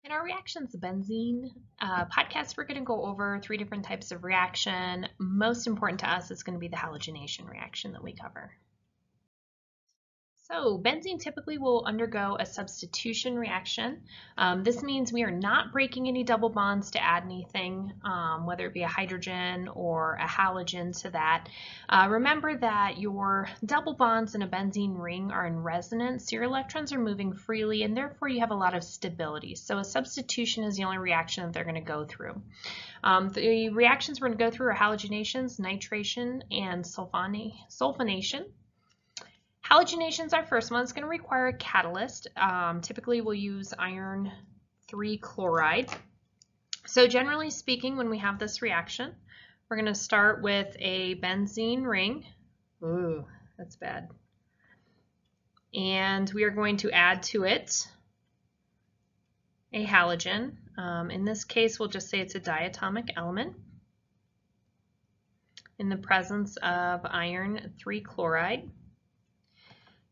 In our Reactions to Benzene podcast, we're going to go over 3 different types of reaction. Most important to us is going to be the halogenation reaction that we cover. So benzene typically will undergo a substitution reaction. This means we are not breaking any double bonds to add anything, whether it be a hydrogen or a halogen to that. Remember that your double bonds in a benzene ring are in resonance, so your electrons are moving freely, and therefore you have a lot of stability. So a substitution is the only reaction that they're going to go through. The reactions we're going to go through are halogenations, nitration, and sulfonation. Halogenation is our first one. It's going to require a catalyst. Typically, we'll use iron 3 chloride. So generally speaking, when we have this reaction, we're going to start with a benzene ring. Ooh, that's bad. And we are going to add to it a halogen. In this case, we'll just say it's a diatomic element in the presence of iron 3 chloride.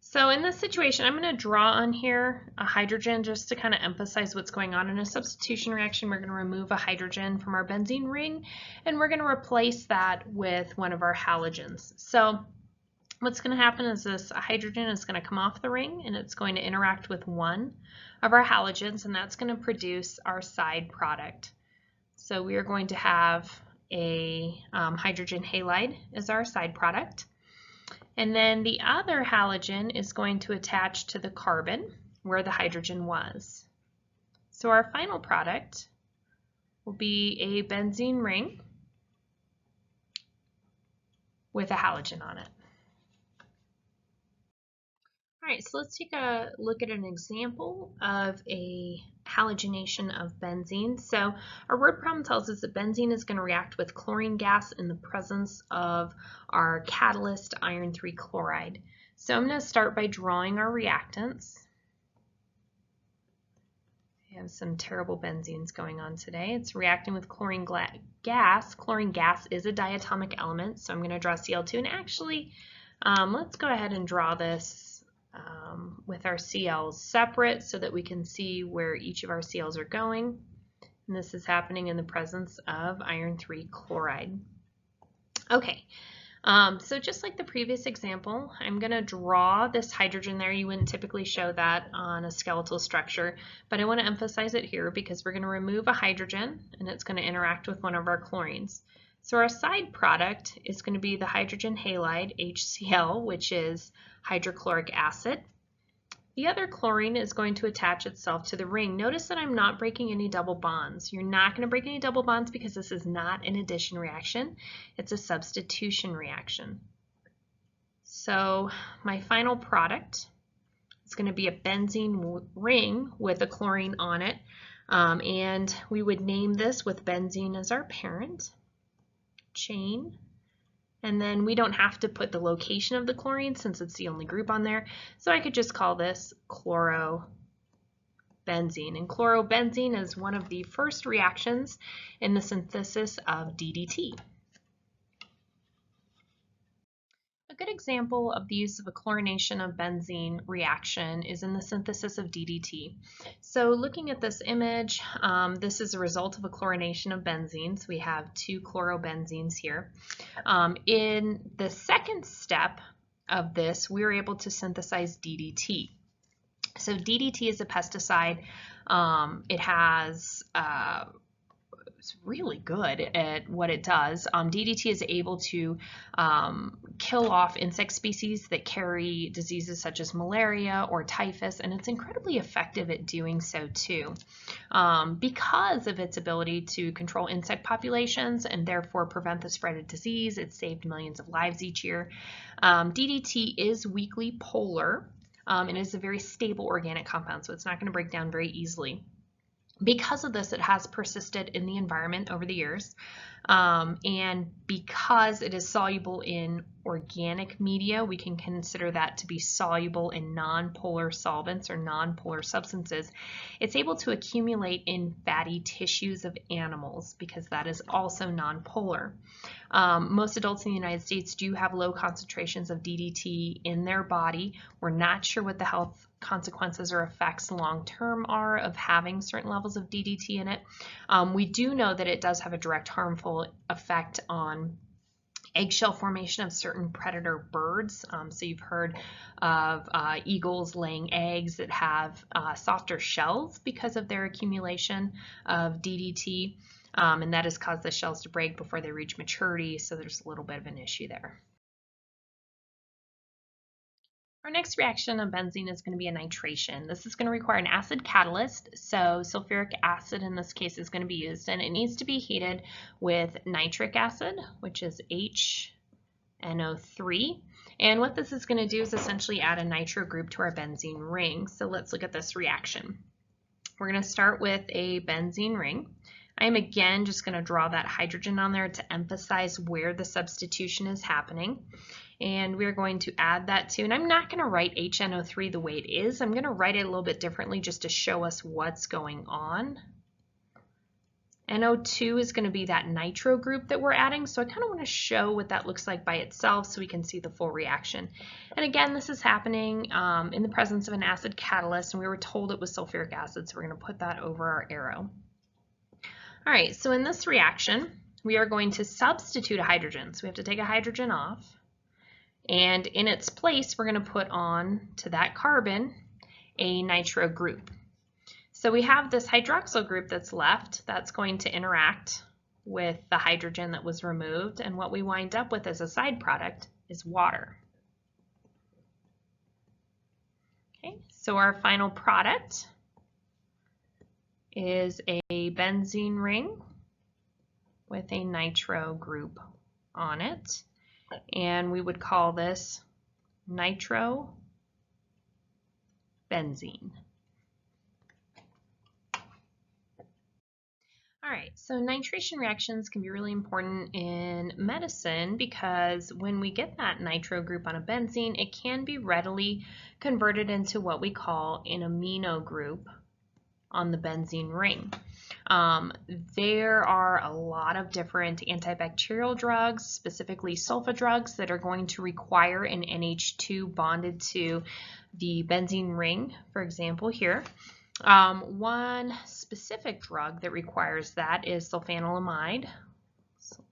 So in this situation, I'm going to draw on here a hydrogen just to kind of emphasize what's going on. In a substitution reaction, we're going to remove a hydrogen from our benzene ring, and we're going to replace that with one of our halogens. So what's going to happen is this hydrogen is going to come off the ring, and it's going to interact with one of our halogens, and that's going to produce our side product. So we are going to have a hydrogen halide as our side product. And then the other halogen is going to attach to the carbon where the hydrogen was. So our final product will be a benzene ring with a halogen on it. All right, so let's take a look at an example of a halogenation of benzene. So our word problem tells us that benzene is going to react with chlorine gas in the presence of our catalyst iron 3 chloride. So I'm going to start by drawing our reactants. We have some terrible benzenes going on today. It's reacting with chlorine gas. Chlorine gas is a diatomic element, so I'm going to draw Cl2. And actually, let's go ahead and draw this with our Cl's separate so that we can see where each of our Cl's are going. And this is happening in the presence of iron 3 chloride. Okay, so just like the previous example, I'm going to draw this hydrogen there. You wouldn't typically show that on a skeletal structure, but I want to emphasize it here because we're going to remove a hydrogen and it's going to interact with one of our chlorines. So our side product is going to be the hydrogen halide, HCl, which is hydrochloric acid. The other chlorine is going to attach itself to the ring. Notice that I'm not breaking any double bonds. You're not going to break any double bonds because this is not an addition reaction. It's a substitution reaction. So my final product is going to be a benzene ring with a chlorine on it. And we would name this with benzene as our parent chain. And then we don't have to put the location of the chlorine since it's the only group on there. So I could just call this chlorobenzene. And chlorobenzene is one of the first reactions in the synthesis of DDT. A good example of the use of a chlorination of benzene reaction is in the synthesis of DDT. So looking at this image, this is a result of a chlorination of benzene. So we have 2 chlorobenzenes here. In the second step of this, we were able to synthesize DDT. So DDT is a pesticide. It has it's really good at what it does. DDT is able to kill off insect species that carry diseases such as malaria or typhus, and it's incredibly effective at doing so too. Because of its ability to control insect populations and therefore prevent the spread of disease, it's saved millions of lives each year. DDT is weakly polar and is a very stable organic compound, so it's not going to break down very easily. Because of this, it has persisted in the environment over the years, and because it is soluble in organic media, we can consider that to be soluble in nonpolar solvents or nonpolar substances. It's able to accumulate in fatty tissues of animals because that is also nonpolar. Most adults in the United States do have low concentrations of DDT in their body. We're not sure what the health consequences or effects long-term are of having certain levels of DDT in it. We do know that it does have a direct harmful effect on eggshell formation of certain predator birds. So you've heard of eagles laying eggs that have softer shells because of their accumulation of DDT. And that has caused the shells to break before they reach maturity, so there's a little bit of an issue there. Our next reaction of benzene is going to be a nitration. This is going to require an acid catalyst, so sulfuric acid in this case is going to be used, and it needs to be heated with nitric acid, which is HNO3. And what this is going to do is essentially add a nitro group to our benzene ring. So let's look at this reaction. We're going to start with a benzene ring. I am again just going to draw that hydrogen on there to emphasize where the substitution is happening. And we're going to add that to, and I'm not going to write HNO3 the way it is. I'm going to write it a little bit differently just to show us what's going on. NO2 is going to be that nitro group that we're adding, so I kind of want to show what that looks like by itself so we can see the full reaction. And again, this is happening in the presence of an acid catalyst, and we were told it was sulfuric acid, so we're going to put that over our arrow. All right, so in this reaction, we are going to substitute a hydrogen. So we have to take a hydrogen off, and in its place, we're going to put on to that carbon a nitro group. So we have this hydroxyl group that's left that's going to interact with the hydrogen that was removed, and what we wind up with as a side product is water. Okay, so our final product is a benzene ring with a nitro group on it, and we would call this nitrobenzene. All right, so nitration reactions can be really important in medicine because when we get that nitro group on a benzene, it can be readily converted into what we call an amino group on the benzene ring. There are a lot of different antibacterial drugs, specifically sulfa drugs, that are going to require an NH2 bonded to the benzene ring, for example here. One specific drug that requires that is sulfanilamide. So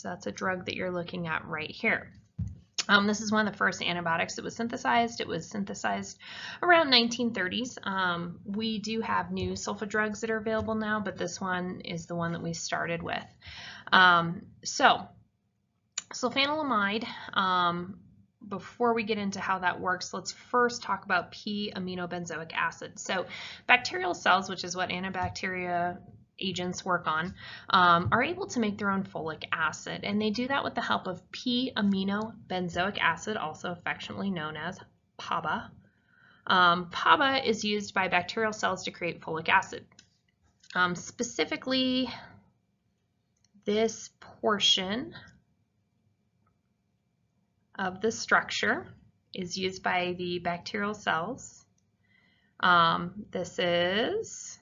that's a drug that you're looking at right here. This is one of the first antibiotics that was synthesized. It was synthesized around 1930s. We do have new sulfa drugs that are available now, but this one is the one that we started with. So sulfanilamide, before we get into how that works, let's first talk about p-aminobenzoic acid. So bacterial cells, which is what antibacteria agents work on, are able to make their own folic acid, and they do that with the help of p-aminobenzoic acid, also affectionately known as PABA. PABA is used by bacterial cells to create folic acid. Specifically, this portion of the structure is used by the bacterial cells. This is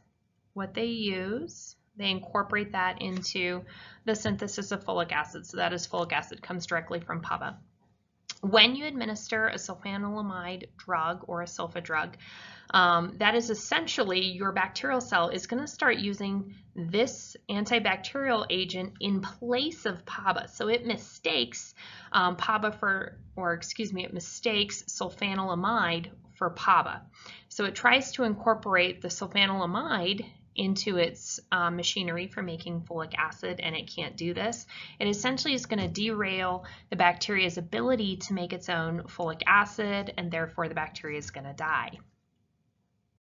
what they use. They incorporate that into the synthesis of folic acid. So that is folic acid, comes directly from PABA. When you administer a sulfanilamide drug or a sulfa drug, that is essentially your bacterial cell is going to start using this antibacterial agent in place of PABA. So it mistakes it mistakes sulfanilamide for PABA. So it tries to incorporate the sulfanilamide into its machinery for making folic acid, and it can't do this. It essentially is going to derail the bacteria's ability to make its own folic acid, and therefore the bacteria is going to die.